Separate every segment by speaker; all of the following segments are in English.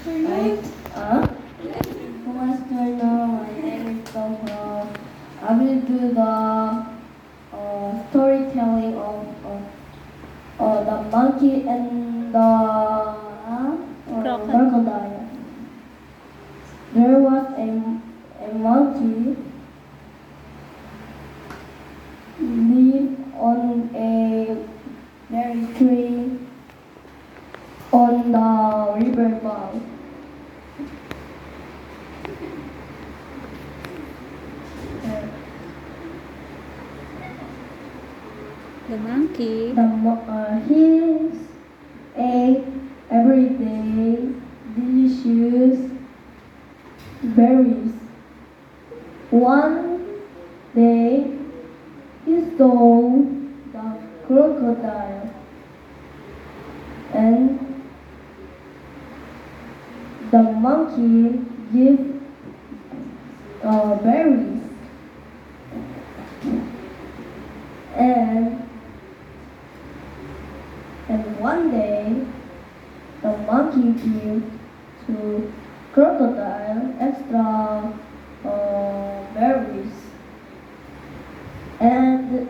Speaker 1: Good afternoon. My name is Dongho. I will do the storytelling of the monkey and the crocodile. There was a monkey lived on a berry tree on the riverbank.
Speaker 2: The monkey
Speaker 1: He ate every day delicious berries. One day he saw the crocodile and the monkey gave berries and one day the monkey gave to crocodile extra berries and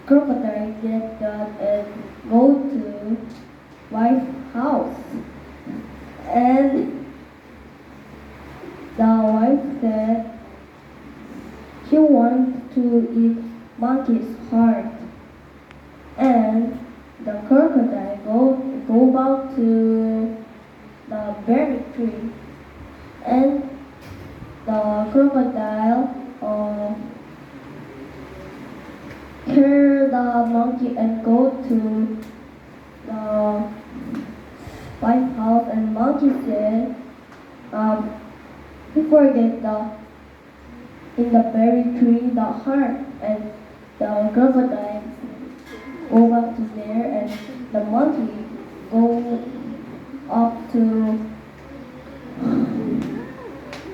Speaker 1: crocodile get that and go to wife's house and the wife said she wants to eat monkey's heart and the crocodile go back to the berry tree and the crocodile carry the monkey and go to the white house and monkey said he forget in the berry tree the heart and the crocodile go back to there and the monkey go up to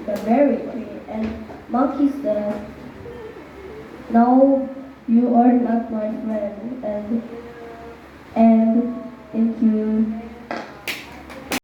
Speaker 1: the berry tree and monkey said no you are not my friend and thank you.